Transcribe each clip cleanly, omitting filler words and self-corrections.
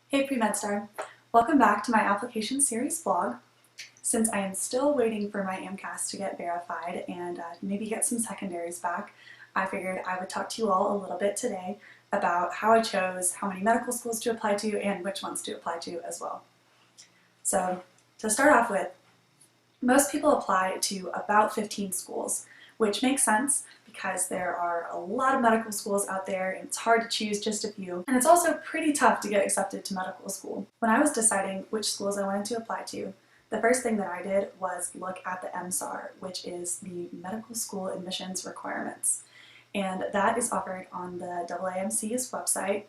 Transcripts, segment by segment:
Hey Pre-MedStar, welcome back to my application series vlog. Since I am still waiting for my AMCAS to get verified and maybe get some secondaries back, I figured I would talk to you all a little bit today about how I chose how many medical schools to apply to and which ones to apply to as well. So to start off with, most people apply to about 15 schools, which makes sense because there are a lot of medical schools out there and it's hard to choose just a few. And it's also pretty tough to get accepted to medical school. When I was deciding which schools I wanted to apply to, the first thing that I did was look at the MSAR, which is the Medical School Admissions Requirements. And that is offered on the AAMC's website.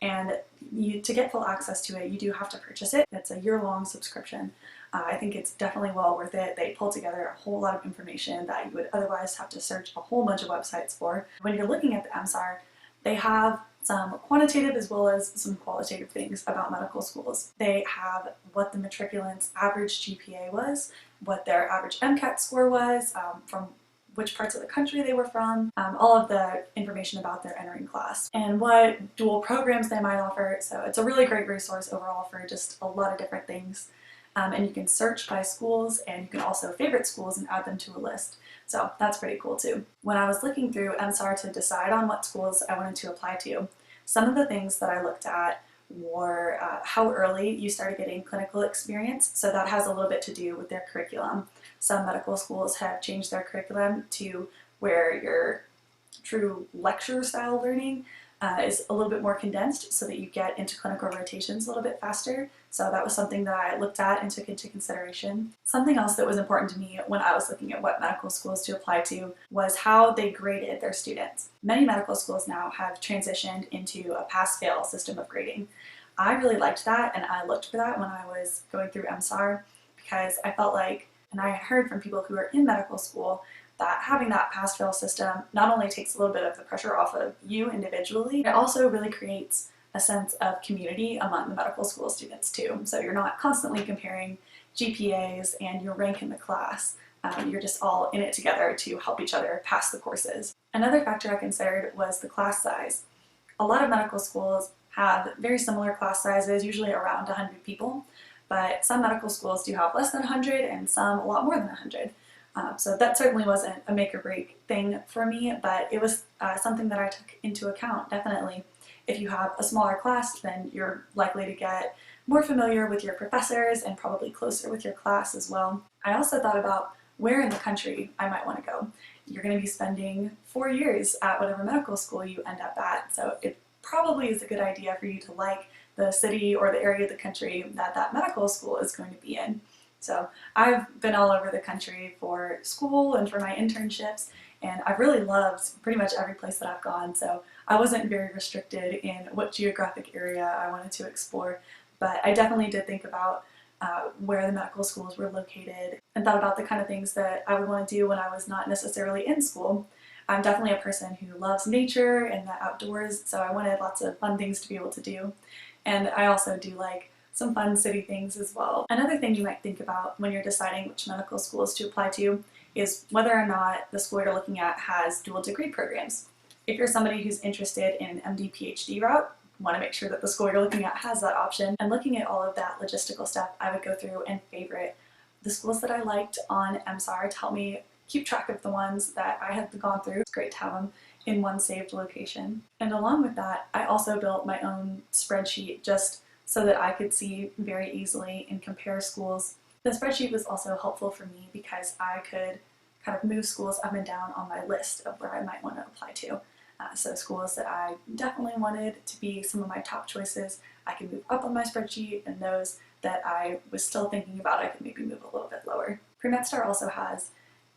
And to get full access to it, you do have to purchase it. It's a year-long subscription. I think it's definitely well worth it. They pull together a whole lot of information that you would otherwise have to search a whole bunch of websites for. When you're looking at the MSAR, they have some quantitative as well as some qualitative things about medical schools. They have what the matriculant's average GPA was, what their average MCAT score was, from which parts of the country they were from, all of the information about their entering class, and what dual programs they might offer. So it's a really great resource overall for just a lot of different things. And you can search by schools, and you can also favorite schools and add them to a list. So that's pretty cool too. When I was looking through MSAR to decide on what schools I wanted to apply to, some of the things that I looked at were how early you started getting clinical experience. So that has a little bit to do with their curriculum. Some medical schools have changed their curriculum to where your true lecture style learning is a little bit more condensed so that you get into clinical rotations a little bit faster. So that was something that I looked at and took into consideration. Something else that was important to me when I was looking at what medical schools to apply to was how they graded their students. Many medical schools now have transitioned into a pass-fail system of grading. I really liked that, and I looked for that when I was going through MSAR because I felt like, and I heard from people who are in medical school, that having that pass-fail system not only takes a little bit of the pressure off of you individually, it also really creates a sense of community among the medical school students too. So you're not constantly comparing GPAs and your rank in the class. You're just all in it together to help each other pass the courses. Another factor I considered was the class size. A lot of medical schools have very similar class sizes, usually around 100 people, but some medical schools do have less than 100 and some a lot more than 100. So that certainly wasn't a make or break thing for me, but it was something that I took into account, definitely. If you have a smaller class, then you're likely to get more familiar with your professors and probably closer with your class as well. I also thought about where in the country I might want to go. You're going to be spending 4 years at whatever medical school you end up at, so it probably is a good idea for you to like the city or the area of the country that that medical school is going to be in. So I've been all over the country for school and for my internships, and I've really loved pretty much every place that I've gone, so I wasn't very restricted in what geographic area I wanted to explore, but I definitely did think about where the medical schools were located and thought about the kind of things that I would want to do when I was not necessarily in school. I'm definitely a person who loves nature and the outdoors, so I wanted lots of fun things to be able to do, and I also do like some fun city things as well. Another thing you might think about when you're deciding which medical schools to apply to is whether or not the school you're looking at has dual degree programs. If you're somebody who's interested in an MD PhD route, you want to make sure that the school you're looking at has that option. And looking at all of that logistical stuff, I would go through and favorite the schools that I liked on MSAR to help me keep track of the ones that I had gone through. It's great to have them in one saved location. And along with that, I also built my own spreadsheet just so that I could see very easily and compare schools. The spreadsheet was also helpful for me because I could kind of move schools up and down on my list of where I might want to apply to. So schools that I definitely wanted to be some of my top choices, I could move up on my spreadsheet, and those that I was still thinking about, I could maybe move a little bit lower. PreMedStar also has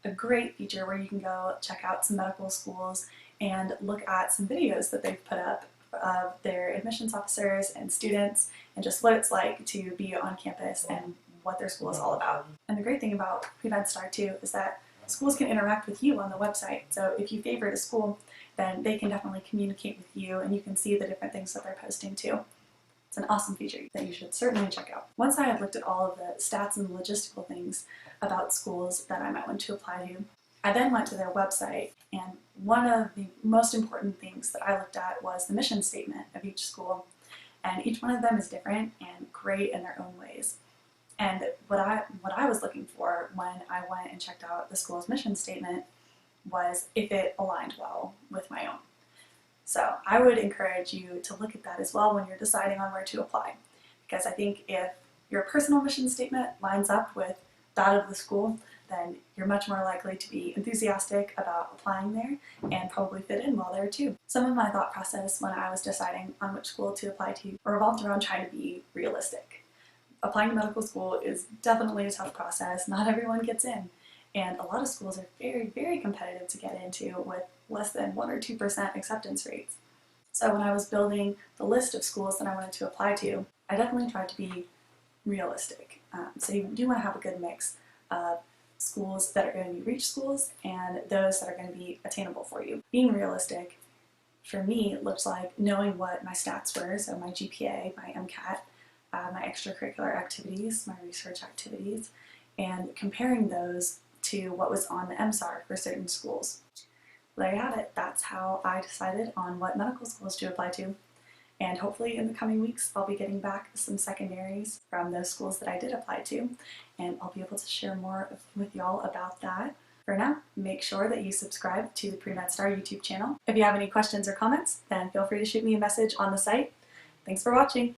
a great feature where you can go check out some medical schools and look at some videos that they've put up of their admissions officers and students and just what it's like to be on campus and what their school is all about. And the great thing about PreMedStar too is that schools can interact with you on the website. So if you favorite a school, then they can definitely communicate with you and you can see the different things that they're posting too. It's an awesome feature that you should certainly check out. Once I had looked at all of the stats and logistical things about schools that I might want to apply to, I then went to their website, and one of the most important things that I looked at was the mission statement of each school. and each one of them is different and great in their own ways. And what I was looking for when I went and checked out the school's mission statement was if it aligned well with my own. So I would encourage you to look at that as well when you're deciding on where to apply, because I think if your personal mission statement lines up with that of the school, then you're much more likely to be enthusiastic about applying there and probably fit in well there too. Some of my thought process when I was deciding on which school to apply to revolved around trying to be realistic. Applying to medical school is definitely a tough process. Not everyone gets in, and a lot of schools are very, very competitive to get into with less than 1 or 2% acceptance rates. So when I was building the list of schools that I wanted to apply to, I definitely tried to be realistic. So you do want to have a good mix of schools that are going to be reach schools and those that are going to be attainable for you. Being realistic, for me, looks like knowing what my stats were, so my GPA, my MCAT, my extracurricular activities, my research activities, and comparing those to what was on the MSAR for certain schools. There you have it. That's how I decided on what medical schools to apply to. And hopefully in the coming weeks, I'll be getting back some secondaries from those schools that I did apply to, and I'll be able to share more with y'all about that. For now, make sure that you subscribe to the Pre-Med Star YouTube channel. If you have any questions or comments, then feel free to shoot me a message on the site. Thanks for watching.